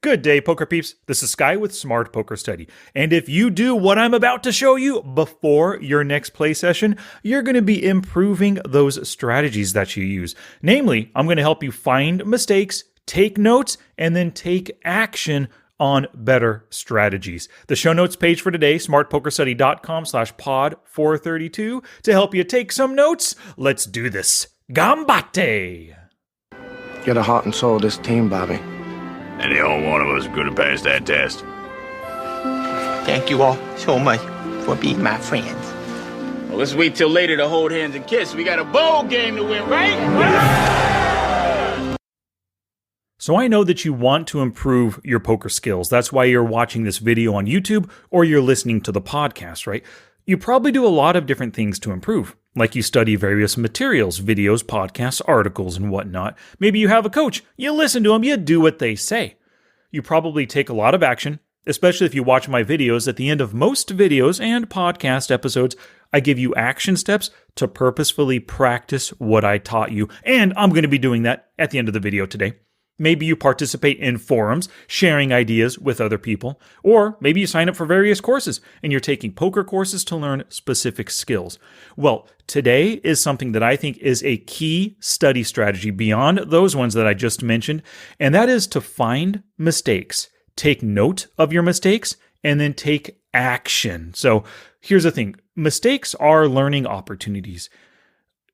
Good day, poker peeps. This is Sky with Smart Poker Study. And if you do what I'm about to show you before your next play session, you're going to be improving those strategies that you use. Namely, I'm going to help you find mistakes, take notes, and then take action on better strategies. The show notes page for today, smartpokerstudy.com/pod432 to help you take some notes. Let's do this. Gambate! You're the heart and soul of this team, Bobby. And the only one of us could have passed that test. Thank you all so much for being my friends. Well, let's wait till later to hold hands and kiss. We got a bowl game to win, right? So I know that you want to improve your poker skills. That's why you're watching this video on YouTube or you're listening to the podcast, right? You probably do a lot of different things to improve. Like you study various materials, videos, podcasts, articles, and whatnot. Maybe you have a coach. You listen to them. You do what they say. You probably take a lot of action, especially if you watch my videos. At the end of most videos and podcast episodes, I give you action steps to purposefully practice what I taught you. And I'm going to be doing that at the end of the video today. Maybe you participate in forums, sharing ideas with other people, or maybe you sign up for various courses and you're taking poker courses to learn specific skills. Well, today is something that I think is a key study strategy beyond those ones that I just mentioned, and that is to find mistakes, take note of your mistakes, and then take action. So here's the thing. Mistakes are learning opportunities.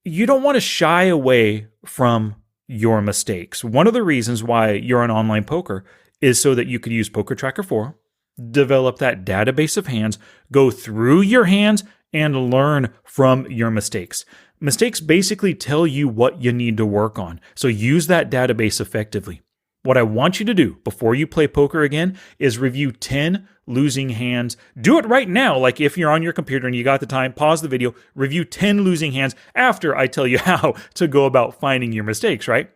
You don't want to shy away from your mistakes. One of the reasons why you're on online poker is so that you could use Poker Tracker 4, develop that database of hands, go through your hands, and learn from your mistakes. Mistakes basically tell you what you need to work on, so use that database effectively. What I want you to do before you play poker again is review 10 losing hands. Do it right now. Like if you're on your computer and you got the time, pause the video, review 10 losing hands after I tell you how to go about finding your mistakes, right?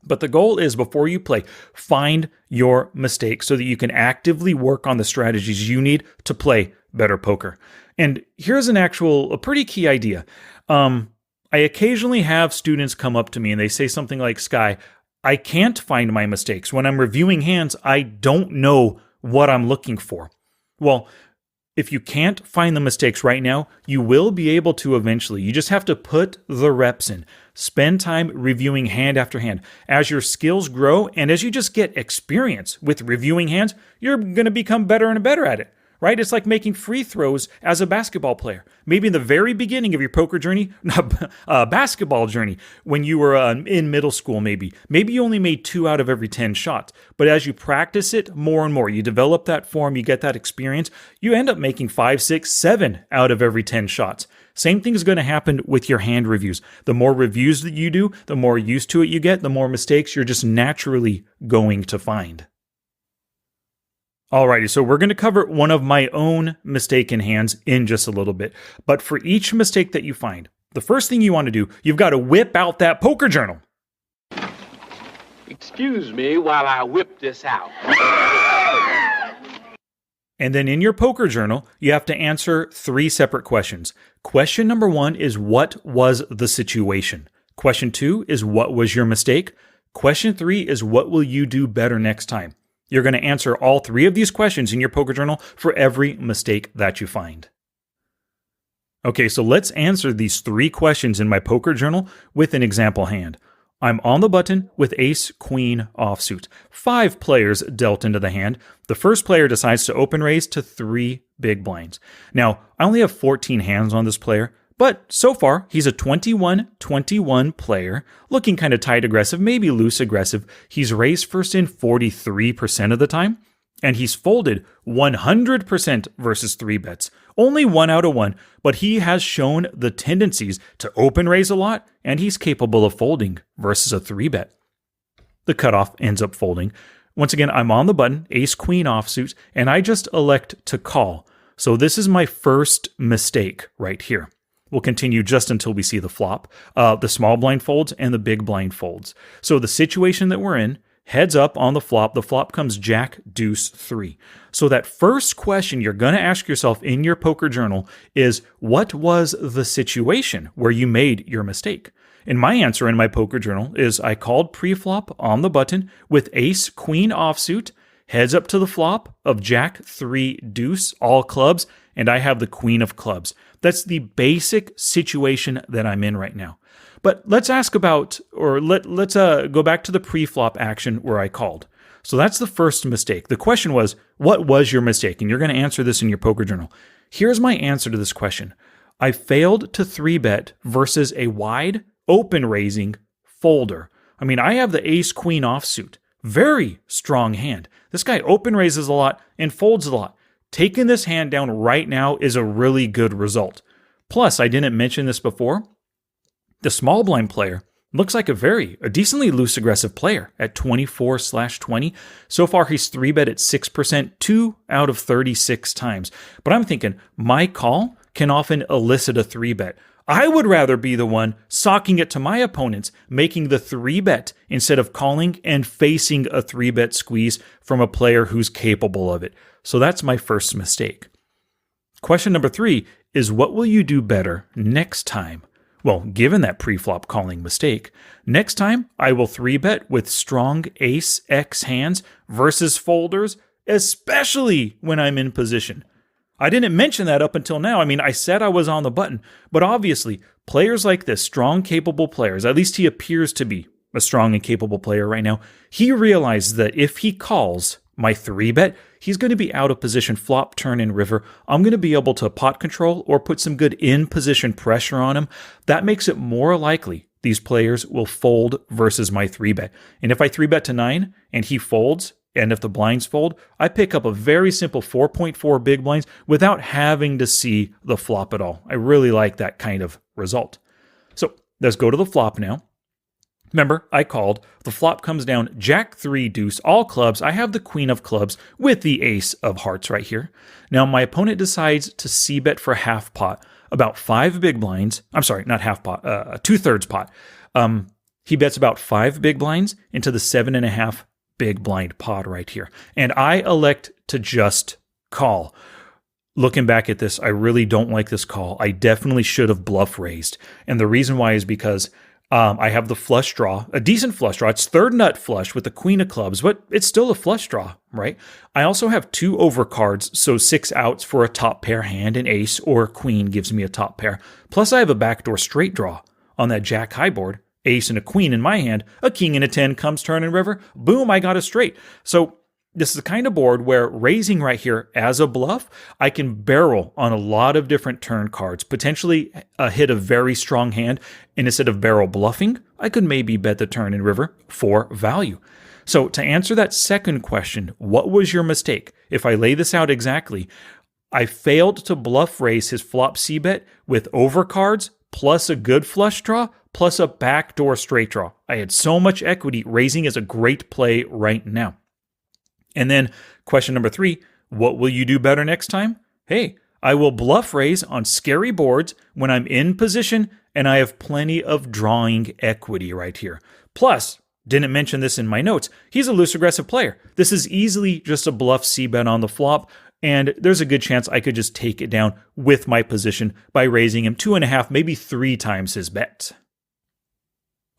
But the goal is before you play, find your mistakes so that you can actively work on the strategies you need to play better poker. And here's a pretty key idea. I occasionally have students come up to me and they say something like, Sky, I can't find my mistakes. When I'm reviewing hands, I don't know what I'm looking for. Well, if you can't find the mistakes right now, you will be able to eventually. You just have to put the reps in. Spend time reviewing hand after hand. As your skills grow and as you just get experience with reviewing hands, you're going to become better and better at it. Right? It's like making free throws as a basketball player. Maybe in the very beginning of your poker journey, basketball journey, when you were in middle school, maybe you only made 2 out of every 10 shots. But as you practice it more and more, you develop that form, you get that experience, you end up making 5, 6, 7 out of every 10 shots. Same thing is going to happen with your hand reviews. The more reviews that you do, the more used to it you get, the more mistakes you're just naturally going to find. Alrighty, so we're going to cover one of my own mistaken hands in just a little bit. But for each mistake that you find, the first thing you want to do, you've got to whip out that poker journal. Excuse me while I whip this out. And then in your poker journal, you have to answer 3 separate questions. Question number 1 is, what was the situation? Question 2 is, what was your mistake? Question 3 is, what will you do better next time? You're going to answer all 3 of these questions in your poker journal for every mistake that you find. Okay, so let's answer these 3 questions in my poker journal with an example hand. I'm on the button with ace, queen, offsuit. 5 players dealt into the hand. The first player decides to open raise to 3 big blinds. Now, I only have 14 hands on this player, but so far, he's a 21-21 player, looking kind of tight aggressive, maybe loose aggressive. He's raised first in 43% of the time, and he's folded 100% versus 3 bets. Only 1 out of 1, but he has shown the tendencies to open raise a lot, and he's capable of folding versus a 3 bet. The cutoff ends up folding. Once again, I'm on the button, ace-queen offsuit, and I just elect to call. So this is my first mistake right here. We'll continue just until we see the flop. The small blind folds and the big blind folds. So the situation that we're in, heads up on the flop comes jack, deuce, 3. So that first question you're going to ask yourself in your poker journal is, what was the situation where you made your mistake? And my answer in my poker journal is, I called pre-flop on the button with ace, queen offsuit, heads up to the flop of Jack 3 deuce, all clubs, and I have the queen of clubs. That's the basic situation that I'm in right now. But let's ask about, or let's go back to the pre-flop action where I called. So that's the first mistake. The question was, what was your mistake? And you're going to answer this in your poker journal. Here's my answer to this question. I failed to 3-bet versus a wide open raising folder. I mean, I have the ace queen offsuit. Very strong hand. This guy open raises a lot and folds a lot. Taking this hand down right now is a really good result. Plus, I didn't mention this before. The small blind player looks like a decently loose aggressive player at 24/20. So far, he's 3-bet at 6%, 2 out of 36 times. But I'm thinking my call can often elicit a 3-bet. I would rather be the one socking it to my opponents, making the 3-bet instead of calling and facing a 3-bet squeeze from a player who's capable of it. So that's my first mistake. Question number 3 is, what will you do better next time? Well, given that pre-flop calling mistake, next time I will 3-bet with strong ace-x hands versus folders, especially when I'm in position. I didn't mention that up until now. I mean, I said I was on the button, but obviously, players like this, strong, capable players, at least he appears to be a strong and capable player right now, he realized that if he calls my 3-bet, he's going to be out of position flop, turn, and river. I'm going to be able to pot control or put some good in-position pressure on him. That makes it more likely these players will fold versus my 3-bet. And if I 3-bet to 9 and he folds, and if the blinds fold, I pick up a very simple 4.4 big blinds without having to see the flop at all. I really like that kind of result. So let's go to the flop now. Remember, I called. The flop comes down Jack 3 deuce, all clubs. I have the queen of clubs with the ace of hearts right here. Now, my opponent decides to c-bet for half pot, about 5 big blinds. I'm sorry, not half pot, 2/3 pot. He bets about 5 big blinds into the 7.5 big blind pot right here. And I elect to just call. Looking back at this, I really don't like this call. I definitely should have bluff raised. And the reason why is because I have the flush draw, a decent flush draw. It's third nut flush with the queen of clubs, but it's still a flush draw, right? I also have 2 overcards, so 6 outs for a top pair hand, an ace or a queen gives me a top pair. Plus I have a backdoor straight draw on that jack high board, ace and a queen in my hand, a king and a 10 comes turn and river, boom, I got a straight. So this is the kind of board where raising right here as a bluff, I can barrel on a lot of different turn cards, potentially hit a very strong hand, and instead of barrel bluffing, I could maybe bet the turn and river for value. So to answer that second question, what was your mistake? If I lay this out exactly, I failed to bluff raise his flop c-bet with overcards plus a good flush draw plus a backdoor straight draw. I had so much equity. Raising is a great play right now. And then question number 3, what will you do better next time? Hey, I will bluff raise on scary boards when I'm in position and I have plenty of drawing equity right here. Plus, didn't mention this in my notes, he's a loose aggressive player. This is easily just a bluff c-bet on the flop, and there's a good chance I could just take it down with my position by raising him 2.5, maybe 3 times his bet.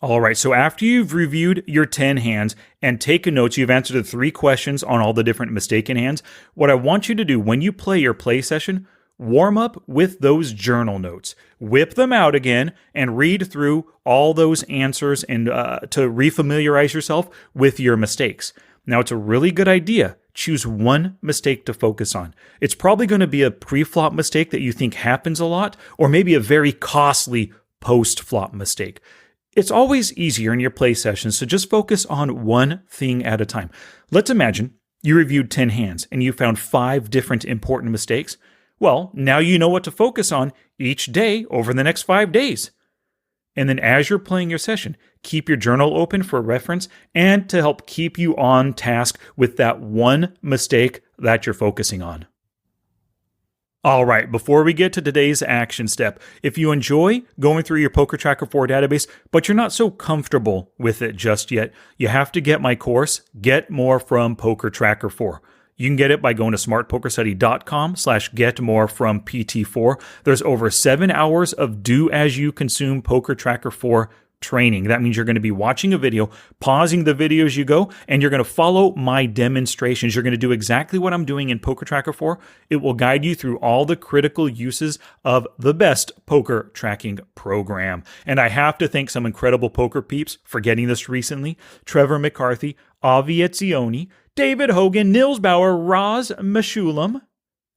All right, so after you've reviewed your 10 hands and taken notes, you've answered the 3 questions on all the different mistaken hands. What I want you to do when you play your play session, warm up with those journal notes. Whip them out again and read through all those answers and to refamiliarize yourself with your mistakes. Now, it's a really good idea. Choose one mistake to focus on. It's probably going to be a pre-flop mistake that you think happens a lot, or maybe a very costly post-flop mistake. It's always easier in your play sessions to just focus on one thing at a time. Let's imagine you reviewed 10 hands and you found 5 different important mistakes. Well, now you know what to focus on each day over the next 5 days. And then as you're playing your session, keep your journal open for reference and to help keep you on task with that one mistake that you're focusing on. All right, before we get to today's action step, if you enjoy going through your Poker Tracker 4 database, but you're not so comfortable with it just yet, you have to get my course, Get More from Poker Tracker 4. You can get it by going to smartpokerstudy.com/getmorefrompt4. There's over 7 hours of do-as-you-consume Poker Tracker 4 training. That means you're going to be watching a video, pausing the video as you go, and you're going to follow my demonstrations. You're going to do exactly what I'm doing in Poker Tracker 4. It will guide you through all the critical uses of the best poker tracking program. And I have to thank some incredible poker peeps for getting this recently. Trevor McCarthy, Avi Etzioni, David Hogan, Nils Bauer, Roz Meshulam,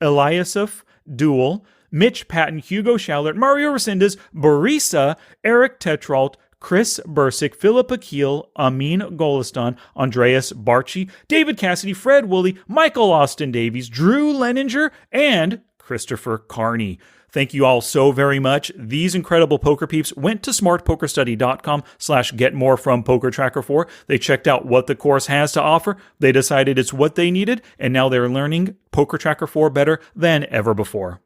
Eliasuf Duel, Mitch Patton, Hugo Schallert, Mario Resendez, Borisa, Eric Tetrault, Chris Bursick, Philip Akil, Amin Golistan, Andreas Barchi, David Cassidy, Fred Woolley, Michael Austin Davies, Drew Leninger, and Christopher Carney. Thank you all so very much. These incredible poker peeps went to smartpokerstudy.com/get-more from Poker Tracker 4. They checked out what the course has to offer. They decided it's what they needed, and now they're learning Poker Tracker 4 better than ever before.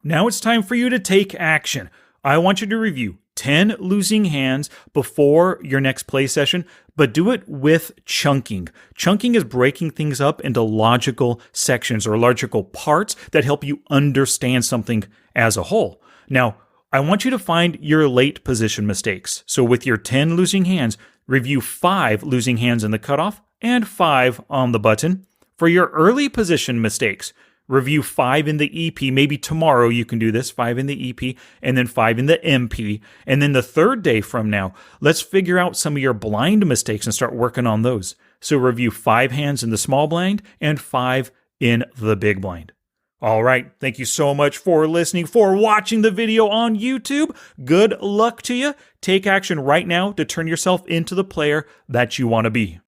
Now it's time for you to take action. I want you to review 10 losing hands before your next play session, but do it with chunking. Chunking is breaking things up into logical sections or logical parts that help you understand something as a whole. Now, I want you to find your late position mistakes. So with your 10 losing hands, review 5 losing hands in the cutoff and 5 on the button. For your early position mistakes, review 5 in the EP. Maybe tomorrow you can do this, 5 in the EP, and then 5 in the MP. And then the third day from now, let's figure out some of your blind mistakes and start working on those. So review 5 hands in the small blind and 5 in the big blind. All right. Thank you so much for listening, for watching the video on YouTube. Good luck to you. Take action right now to turn yourself into the player that you want to be.